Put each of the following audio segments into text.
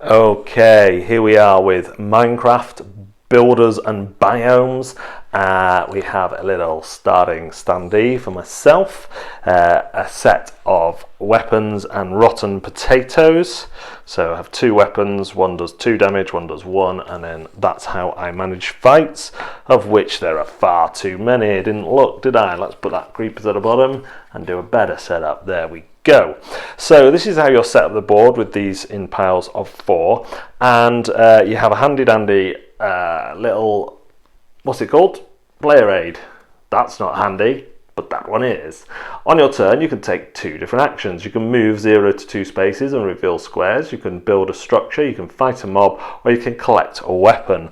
Okay, here we are with Minecraft Builders and Biomes. We have a little starting standee for myself, a set of weapons and rotten potatoes. So I have two weapons, one does 2 damage, one does 1, and then that's how I manage fights, of which there are far too many. I didn't look, did I? Let's put that creepers at the bottom and do a better setup. There we go. So this is how you'll set up the board with these in piles of 4, and you have a handy dandy little, what's it called? Player aid. That's not handy, but that one is. On your turn you can take 2 different actions. You can move 0 to 2 spaces and reveal squares, you can build a structure, you can fight a mob, or you can collect a weapon.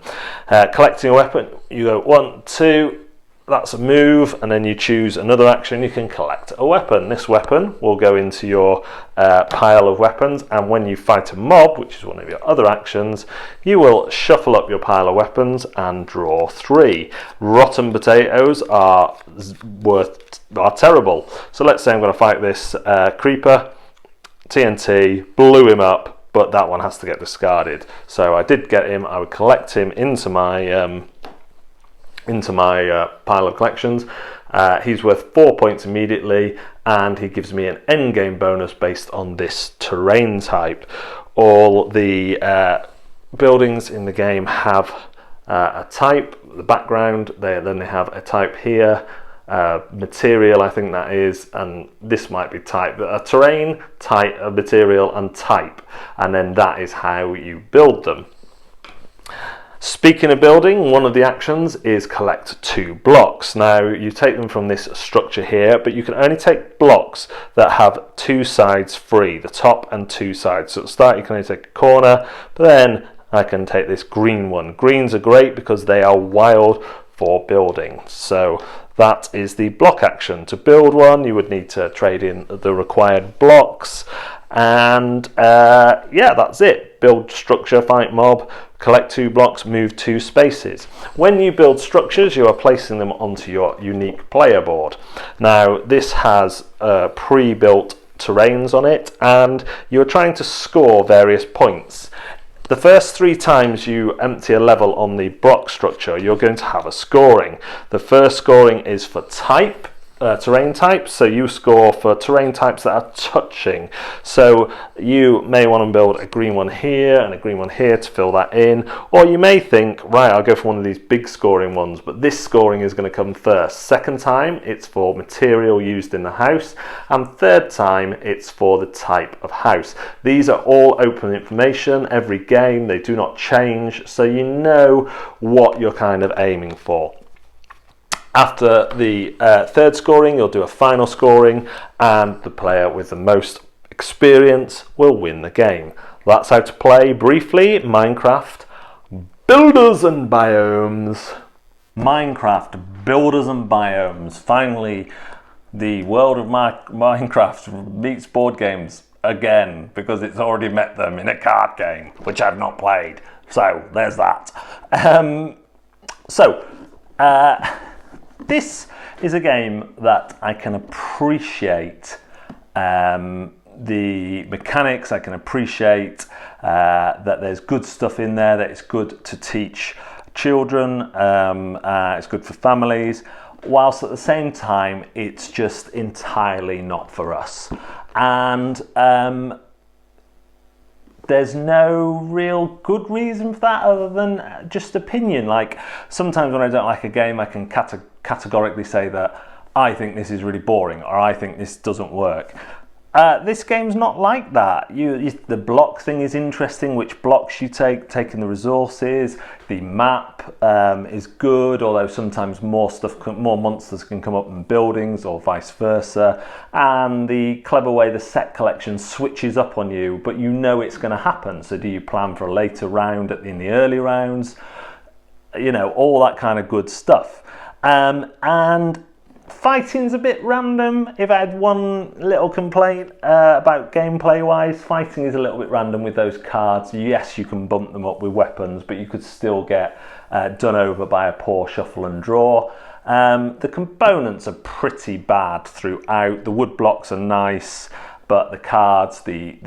Collecting a weapon, you go 1, 2, that's a move, and then you choose another action, you can collect a weapon. This weapon will go into your pile of weapons, and when you fight a mob, which is one of your other actions, you will shuffle up your pile of weapons and draw 3. Rotten potatoes are terrible. So let's say I'm going to fight this creeper, TNT, blew him up, but that one has to get discarded. So I did get him, I would collect him into my pile of collections. He's worth 4 points immediately, and he gives me an endgame bonus based on this terrain type. All the buildings in the game have a type, the background, then they have a type here, material I think that is, and this might be type, a terrain, type, a material and type, and then that is how you build them. Speaking of building, one of the actions is collect 2 blocks. Now you take them from this structure here, but you can only take blocks that have 2 sides free, the top and 2 sides. So at the start you can only take a corner, but then I can take this green one. Greens are great because they are wild for building. So that is the block action. To build one, you would need to trade in the required blocks, and yeah, that's it. Build structure, fight mob, collect 2 blocks, move 2 spaces. When you build structures, you are placing them onto your unique player board. Now this has pre-built terrains on it, and you're trying to score various points. The first 3 times you empty a level on the block structure, you're going to have a scoring. The first scoring is for type, terrain types, so you score for terrain types that are touching. So you may want to build a green one here and a green one here to fill that in, or you may think, right, I'll go for one of these big scoring ones, but this scoring is going to come first. Second time it's for material used in the house, and third time it's for the type of house. These are all open information every game, they do not change, so you know what you're kind of aiming for. After the third scoring, you'll do a final scoring, and the player with the most experience will win the game. That's how to play, briefly, Minecraft Builders and Biomes. Minecraft Builders and Biomes. Finally, the world of Minecraft meets board games again, because it's already met them in a card game, which I've not played. So, there's that. This is a game that I can appreciate the mechanics, I can appreciate that there's good stuff in there, that it's good to teach children, it's good for families, whilst at the same time it's just entirely not for us. And there's no real good reason for that other than just opinion. Like, sometimes when I don't like a game, I can categorically say that I think this is really boring, or I think this doesn't work. This game's not like that. The block thing is interesting, which blocks you take, taking the resources. The map is good, although sometimes more monsters can come up in buildings, or vice versa. And the clever way the set collection switches up on you, but you know it's going to happen. So do you plan for a later round in the early rounds? You know, all that kind of good stuff. And fighting's a bit random. If I had one little complaint about gameplay wise, fighting is a little bit random with those cards. Yes, you can bump them up with weapons, but you could still get done over by a poor shuffle and draw. The components are pretty bad throughout. The wood blocks are nice, but the cards, the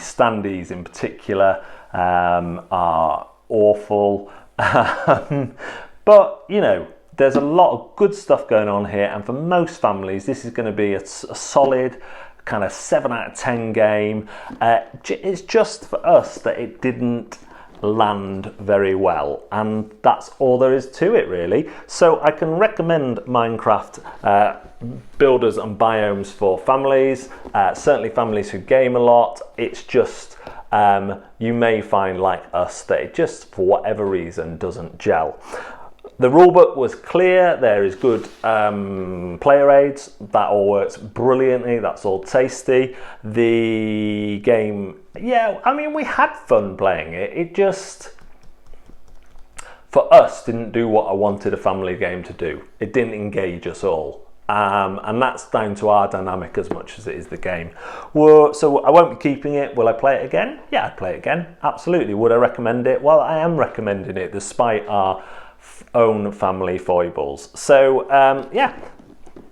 standees in particular, are awful. But, you know, there's a lot of good stuff going on here, and for most families this is going to be a solid kind of 7 out of 10 game. It's just for us that it didn't land very well, and that's all there is to it really. So I can recommend Minecraft Builders and Biomes for families, certainly families who game a lot. It's just you may find, like us, that it just for whatever reason doesn't gel. The rulebook was clear, there is good player aids, that all works brilliantly, that's all tasty. The game, yeah, I mean, we had fun playing it, it just, for us, didn't do what I wanted a family game to do. It didn't engage us all. And that's down to our dynamic as much as it is the game. Well, so I won't be keeping it. Will I play it again? Yeah, I'd play it again, absolutely. Would I recommend it? Well, I am recommending it despite our own family foibles. So yeah,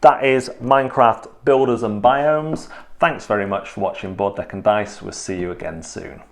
that is Minecraft Builders and Biomes. Thanks very much for watching Board Deck and Dice. We'll see you again soon.